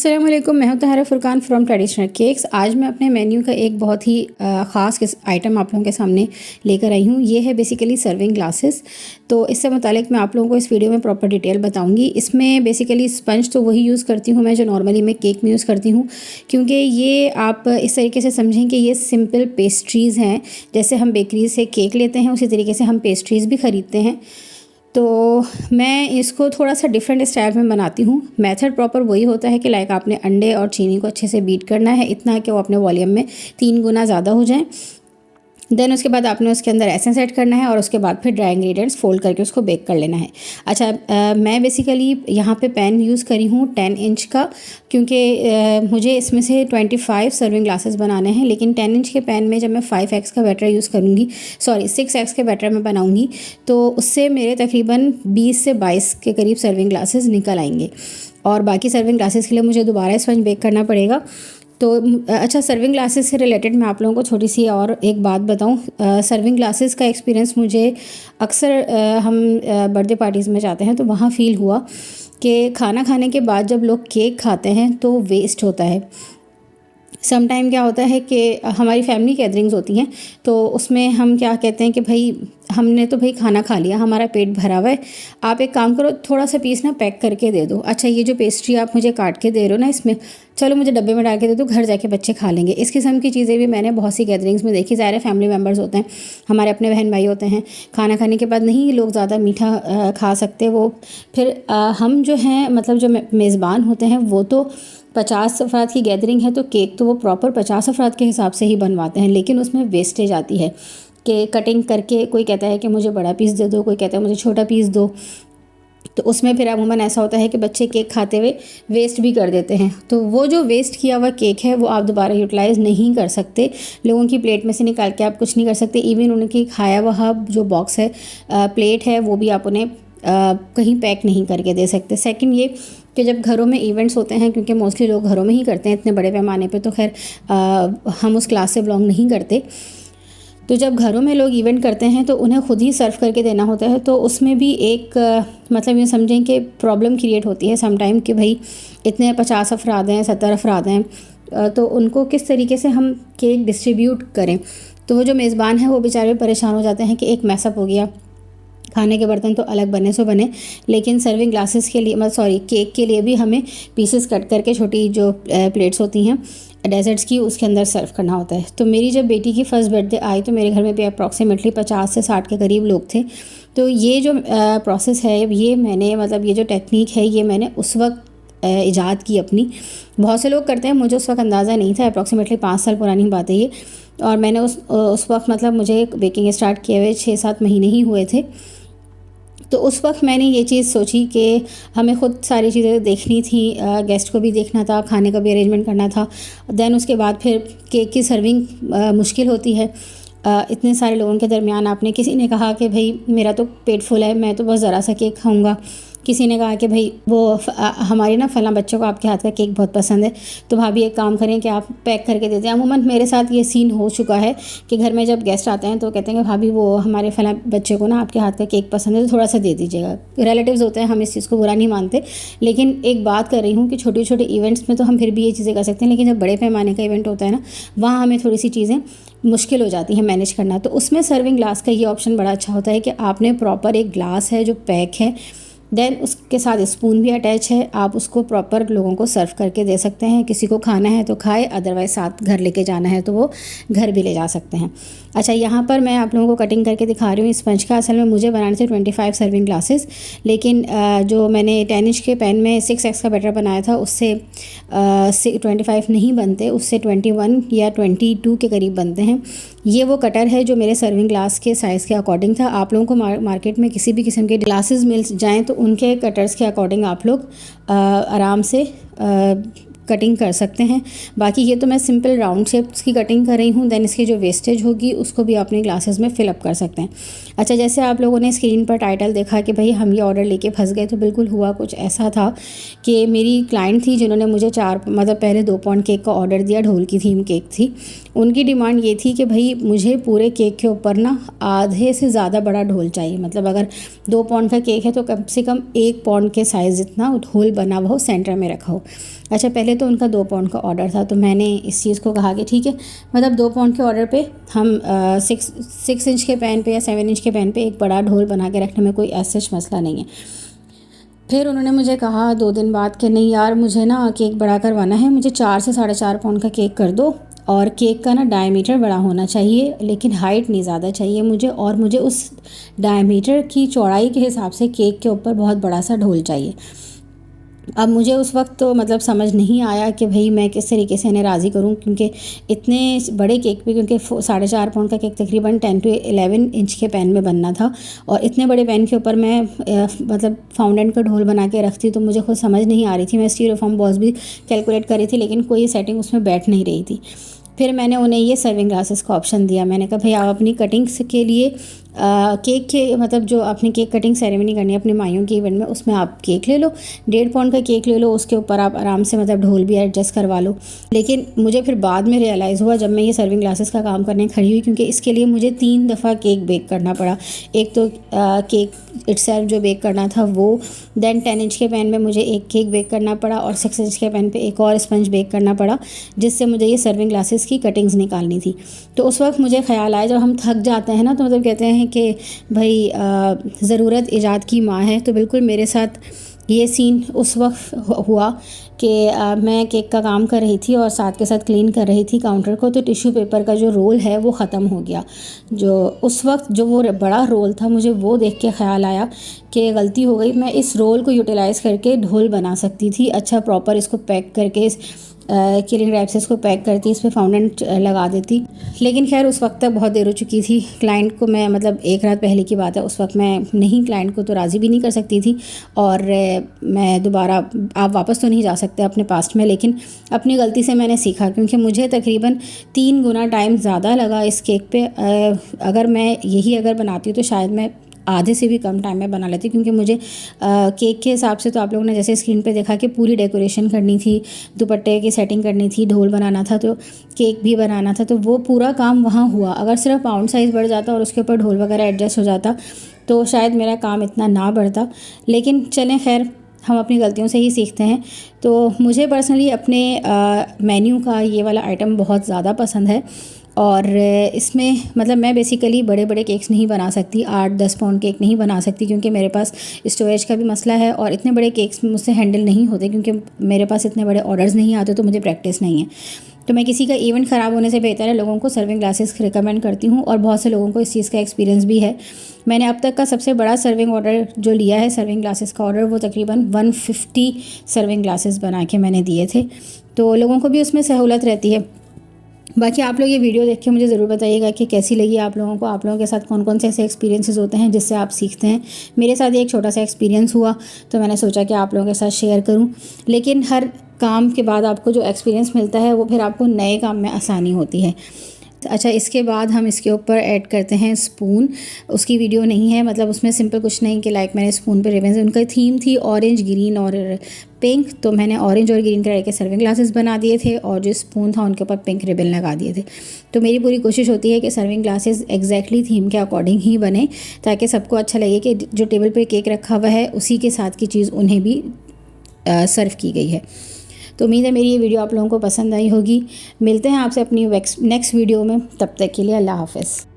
अस्सलाम वालेकुम, मैं हूं तहरा फुरकान फ्रॉम ट्रेडिशनल केक्स। आज मैं अपने मेन्यू का एक बहुत ही ख़ास आइटम आप लोगों के सामने लेकर आई हूं। ये है बेसिकली सर्विंग ग्लासेस। तो इससे मुतालिक मैं आप लोगों को इस वीडियो में प्रॉपर डिटेल बताऊंगी। इसमें बेसिकली स्पंज तो वही यूज़ करती हूँ मैं जो नॉर्मली मैं केक में यूज़ करती हूँ, क्योंकि ये आप इस तरीके से समझें कि ये सिंपल पेस्ट्रीज़ हैं। जैसे हम बेकरी से केक लेते हैं उसी तरीके से हम पेस्ट्रीज़ भी ख़रीदते हैं। तो मैं इसको थोड़ा सा डिफरेंट स्टाइल में बनाती हूँ। मेथड प्रॉपर वही होता है कि लाइक आपने अंडे और चीनी को अच्छे से बीट करना है, इतना कि वो अपने वॉल्यूम में 3 गुना ज़्यादा हो जाए। देन उसके बाद आपने उसके अंदर एसेंस ऐड करना है और उसके बाद फिर ड्राई इंग्रेडिएंट्स फोल्ड करके उसको बेक कर लेना है। अच्छा, मैं बेसिकली यहाँ पे पैन यूज़ करी हूँ 10 इंच का, क्योंकि मुझे इसमें से 25 सर्विंग ग्लासेस बनाने हैं। लेकिन 10 इंच के पैन में जब मैं 5x का बैटर यूज़ करूँगी, 6x के बैटर में बनाऊँगी, तो उससे मेरे तकरीबन 20 से 22 के करीब सर्विंग ग्लासेस निकल आएंगे। और बाकी सर्विंग ग्लासेस के लिए मुझे दोबारा स्पंज बेक करना पड़ेगा। तो अच्छा, सर्विंग ग्लासेस से रिलेटेड मैं आप लोगों को छोटी सी और एक बात बताऊं। सर्विंग ग्लासेस का एक्सपीरियंस मुझे अक्सर हम बर्थडे पार्टीज़ में जाते हैं तो वहाँ फ़ील हुआ कि खाना खाने के बाद जब लोग केक खाते हैं तो वेस्ट होता है। सम टाइम क्या होता है कि हमारी फैमिली गैदरिंग्स होती हैं तो उसमें हम क्या कहते हैं कि भाई हमने तो भाई खाना खा लिया, हमारा पेट भरा हुआ है, आप एक काम करो थोड़ा सा पीस ना पैक करके दे दो। अच्छा, ये जो पेस्ट्री आप मुझे काट के दे रहे हो ना, इसमें चलो मुझे डब्बे में डाल के दे दो, घर जाके बच्चे खा लेंगे। इस किस्म की चीज़ें भी मैंने बहुत सी गैदरिंग्स में देखी। ज़ाहिर फैमिली मेम्बर्स होते हैं, हमारे अपने बहन भाई होते हैं, खाना खाने के बाद नहीं लोग ज़्यादा मीठा खा सकते। वो फिर हम जो हैं मतलब जो मेज़बान होते हैं वो तो 50 अफराद की गैदरिंग है तो केक तो वो प्रॉपर 50 अफराद के हिसाब से ही बनवाते हैं, लेकिन उसमें वेस्टेज आती है कि कटिंग करके कोई कहता है कि मुझे बड़ा पीस दे दो, कोई कहता है मुझे छोटा पीस दो। तो उसमें फिर अमूमन ऐसा होता है कि बच्चे केक खाते हुए वेस्ट भी कर देते हैं। तो वो जो वेस्ट किया हुआ केक है वो आप दोबारा यूटिलाइज़ नहीं कर सकते, लोगों की प्लेट में से निकाल के आप कुछ नहीं कर सकते। इवन उनकी खाया हुआ जो बॉक्स है, प्लेट है, वो भी आप उन्हें कहीं पैक नहीं करके दे सकते। सेकंड ये कि जब घरों में इवेंट्स होते हैं, क्योंकि मोस्टली लोग घरों में ही करते हैं इतने बड़े पैमाने पे, तो खैर हम उस क्लास से बिलोंग नहीं करते। तो जब घरों में लोग इवेंट करते हैं तो उन्हें खुद ही सर्व करके देना होता है। तो उसमें भी एक मतलब ये समझें कि प्रॉब्लम क्रिएट होती है सम टाइम कि भाई इतने 50 अफराद हैं, 70 अफराद हैं, तो उनको किस तरीके से हम केक डिस्ट्रीब्यूट करें। तो वो जो मेज़बान है वो बेचारे परेशान हो जाते हैं कि एक मैसअप हो गया, खाने के बर्तन तो अलग बने सो बने, लेकिन सर्विंग ग्लासेस के लिए केक के लिए भी हमें पीसेस कट करके छोटी जो प्लेट्स होती हैं डेजर्ट्स की, उसके अंदर सर्व करना होता है। तो मेरी जब बेटी की फ़र्स्ट बर्थडे आई तो मेरे घर में भी अप्रॉक्सीमेटली 50 से 60 के करीब लोग थे। तो ये जो प्रोसेस है, ये मैंने मतलब ये जो टेक्निक है ये मैंने उस वक्त ईजाद की अपनी। बहुत से लोग करते हैं, मुझे उस वक्त अंदाज़ा नहीं था, अप्रॉक्सीमेटली 5 साल पुरानी बात है ये। और मैंने उस वक्त मतलब मुझे बेकिंग स्टार्ट किए हुए 6-7 महीने ही हुए थे। तो उस वक्त मैंने ये चीज़ सोची कि हमें ख़ुद सारी चीज़ें देखनी थी, गेस्ट को भी देखना था, खाने का भी अरेंजमेंट करना था। देन उसके बाद फिर केक की सर्विंग मुश्किल होती है। इतने सारे लोगों के दरमियान आपने, किसी ने कहा कि भाई मेरा तो पेट फुल है, मैं तो बस ज़रा सा केक खाऊंगा। किसी ने कहा कि भाई वो हमारे ना फ़लाँ बच्चों को आपके हाथ का केक बहुत पसंद है, तो भाभी एक काम करें कि आप पैक करके दे दें। अमूमन मेरे साथ ये सीन हो चुका है कि घर में जब गेस्ट आते हैं तो कहते हैं कि भाभी वो हमारे फ़लाँ बच्चे को ना आपके हाथ का केक पसंद है, तो थोड़ा सा दे दीजिएगा। रिलेटिव्स होते हैं, हम इस चीज़ को बुरा नहीं मानते, लेकिन एक बात कर रही हूँ कि छोटे छोटे इवेंट्स में तो हम फिर भी ये चीज़ें कर सकते हैं, लेकिन जब बड़े पैमाने का इवेंट होता है ना, वहाँ हमें थोड़ी सी चीज़ें मुश्किल हो जाती हैं मैनेज करना। तो उसमें सर्विंग ग्लास का ये ऑप्शन बड़ा अच्छा होता है कि आपने प्रॉपर एक ग्लास है जो पैक है, देन उसके साथ स्पून भी अटैच है, आप उसको प्रॉपर लोगों को सर्व करके दे सकते हैं। किसी को खाना है तो खाए, अदरवाइज़ साथ घर लेके जाना है तो वो घर भी ले जा सकते हैं। अच्छा, यहाँ पर मैं आप लोगों को कटिंग करके दिखा रही हूँ स्पंज का। असल में मुझे बनाने थे 25 सर्विंग ग्लासेस, लेकिन जो मैंने 10 इंच के पैन में 6x का बैटर बनाया था उससे 25 नहीं बनते, उससे 21 या 22 के करीब बनते हैं। ये वो कटर है जो मेरे सर्विंग ग्लास के साइज़ के अकॉर्डिंग था। आप लोगों को मार्केट में किसी भी किस्म के ग्लासेस मिल जाएँ तो उनके कटर्स के अकॉर्डिंग आप लोग आराम से कटिंग कर सकते हैं। बाकी ये तो मैं सिंपल राउंड शेप्स की कटिंग कर रही हूँ। देन इसकी जो वेस्टेज होगी उसको भी अपने ग्लासेस में फिल अप कर सकते हैं। अच्छा, जैसे आप लोगों ने स्क्रीन पर टाइटल देखा कि भाई हम ये ऑर्डर लेके फंस गए, तो बिल्कुल हुआ कुछ ऐसा था कि मेरी क्लाइंट थी जिन्होंने मुझे पहले 2 पाउंड केक का ऑर्डर दिया, ढोल की थीम केक थी। उनकी डिमांड ये थी कि भाई मुझे पूरे केक के ऊपर ना आधे से ज़्यादा बड़ा ढोल चाहिए, मतलब अगर 2 पाउंड का केक है तो कम से कम 1 पाउंड के साइज़ जितना ढोल बना हुआ हो, सेंटर में रखा हो। अच्छा, पहले तो उनका 2 पाउंड का ऑर्डर था, तो मैंने इस चीज़ को कहा कि ठीक है, मतलब 2 पाउंड के ऑर्डर पे हम 6 इंच के पैन पे या 7 इंच के पैन पे एक बड़ा ढोल बना के रखने में कोई ऐसा मसला नहीं है। फिर उन्होंने मुझे कहा 2 दिन बाद कि नहीं यार, मुझे ना केक बड़ा करवाना है, मुझे 4 से 4.5 पाउंड का केक कर दो, और केक का ना डायमीटर बड़ा होना चाहिए, लेकिन हाइट नहीं ज़्यादा चाहिए मुझे, और मुझे उस डायमीटर की चौड़ाई के हिसाब से केक के ऊपर बहुत बड़ा सा ढोल चाहिए। अब मुझे उस वक्त तो मतलब समझ नहीं आया कि भाई मैं किस तरीके से इन्हें राज़ी करूं, क्योंकि इतने बड़े केक पे, क्योंकि 4.5 पाउंड का केक तकरीबन 10 से 11 इंच के पैन में बनना था, और इतने बड़े पैन के ऊपर मैं मतलब फाउंडेंट का ढोल बना के रखती तो मुझे खुद समझ नहीं आ रही थी। मैं स्टीरोफॉर्म बॉल्स भी कैलकुलेट कर रही थी, लेकिन कोई सेटिंग उसमें बैठ नहीं रही थी। फिर मैंने उन्हें ये सर्विंग ग्लासेस का ऑप्शन दिया। मैंने कहा भाई आप अपनी कटिंग्स के लिए केक के मतलब जो आपने केक कटिंग सेरेमनी करनी है अपने माइयों के इवेंट में, उसमें आप केक ले लो, 1.5 पाउंड का केक ले लो, उसके ऊपर आप आराम से मतलब ढोल भी एडजस्ट करवा लो। लेकिन मुझे फिर बाद में रियलाइज़ हुआ जब मैं ये सर्विंग ग्लासेस का काम करने खड़ी हुई, क्योंकि इसके लिए मुझे 3 दफ़ा केक बेक करना पड़ा। एक तो केक इटसेल्फ जो बेक करना था वो, देन 10 इंच के पैन में मुझे एक केक बेक करना पड़ा, और 6 इंच के पैन पे एक और स्पंज बेक करना पड़ा, जिससे मुझे ये सर्विंग ग्लासेस की कटिंग्स निकालनी थी। तो उस वक्त मुझे ख्याल आया, जब हम थक जाते हैं ना, तो मतलब कहते हैं कि भाई ज़रूरत ईजाद की माँ है, तो बिल्कुल मेरे साथ ये सीन उस वक्त हुआ कि मैं केक का काम कर रही थी और साथ के साथ क्लीन कर रही थी काउंटर को, तो टिश्यू पेपर का जो रोल है वो ख़त्म हो गया। जो उस वक्त जो वो बड़ा रोल था, मुझे वो देख के ख्याल आया कि गलती हो गई, मैं इस रोल को यूटिलाइज़ करके ढोल बना सकती थी। अच्छा, प्रॉपर इसको पैक करके किलिंग रैप से इसको पैक करती, इस पर फाउंडेंट लगा देती। लेकिन खैर उस वक्त तक बहुत देर हो चुकी थी। क्लाइंट को मैं मतलब एक रात पहले की बात है, उस वक्त मैं नहीं, क्लाइंट को तो राज़ी भी नहीं कर सकती थी, और मैं दोबारा, आप वापस तो नहीं जा सकते अपने पास्ट में, लेकिन अपनी गलती से मैंने सीखा, क्योंकि मुझे तकरीबन 3 गुना टाइम ज़्यादा लगा इस केक पे। अगर मैं यही अगर बनाती तो शायद मैं आधे से भी कम टाइम में बना लेती, क्योंकि मुझे केक के हिसाब से तो आप लोगों ने जैसे स्क्रीन पे देखा कि पूरी डेकोरेशन करनी थी, दुपट्टे की सेटिंग करनी थी, ढोल बनाना था, तो केक भी बनाना था, तो वो पूरा काम वहाँ हुआ। अगर सिर्फ पाउंड साइज़ बढ़ जाता और उसके ऊपर ढोल वगैरह एडजस्ट हो जाता तो शायद मेरा काम इतना ना बढ़ता। लेकिन चलें, खैर हम अपनी गलतियों से ही सीखते हैं। तो मुझे पर्सनली अपने मेन्यू का ये वाला आइटम बहुत ज़्यादा पसंद है, और इसमें मतलब मैं बेसिकली बड़े बड़े केक्स नहीं बना सकती, 8-10 पाउंड केक नहीं बना सकती, क्योंकि मेरे पास स्टोरेज का भी मसला है, और इतने बड़े केक्स मुझसे हैंडल नहीं होते, क्योंकि मेरे पास इतने बड़े ऑर्डर्स नहीं आते, तो मुझे प्रैक्टिस नहीं है। तो मैं किसी का इवेंट ख़राब होने से बेहतर है लोगों को सर्विंग ग्लासेस रिकमेंड करती हूँ, और बहुत से लोगों को इस चीज़ का एक्सपीरियंस भी है। मैंने अब तक का सबसे बड़ा सर्विंग ऑर्डर जो लिया है, सर्विंग ग्लासेस का ऑर्डर, वो तकरीबन 150 सर्विंग ग्लासेस बना के मैंने दिए थे, तो लोगों को भी उसमें सहूलत रहती है। बाकी आप लोग ये वीडियो देख के मुझे ज़रूर बताइएगा कि कैसी लगी आप लोगों को, आप लोगों के साथ कौन कौन से ऐसे एक्सपीरियंसेस होते हैं जिससे आप सीखते हैं। मेरे साथ एक छोटा सा एक्सपीरियंस हुआ, तो मैंने सोचा कि आप लोगों के साथ शेयर करूं। लेकिन हर काम के बाद आपको जो एक्सपीरियंस मिलता है वो फिर आपको नए काम में आसानी होती है। अच्छा, इसके बाद हम इसके ऊपर ऐड करते हैं स्पून। उसकी वीडियो नहीं है, मतलब उसमें सिंपल कुछ नहीं कि लाइक मैंने स्पून पे रिबन्स, उनका थीम थी ऑरेंज, ग्रीन और पिंक, तो मैंने ऑरेंज और ग्रीन कलर के सर्विंग ग्लासेस बना दिए थे, और जो स्पून था उनके ऊपर पिंक रिबन लगा दिए थे। तो मेरी पूरी कोशिश होती है कि सर्विंग ग्लासेस एग्जैक्टली थीम के अकॉर्डिंग ही बने, ताकि सबको अच्छा लगे कि जो टेबल पर केक रखा हुआ है उसी के साथ की चीज़ उन्हें भी सर्व की गई है। तो उम्मीद है मेरी ये वीडियो आप लोगों को पसंद आई होगी। मिलते हैं आपसे अपनी नेक्स्ट वीडियो में, तब तक के लिए अल्लाह हाफ़िज़।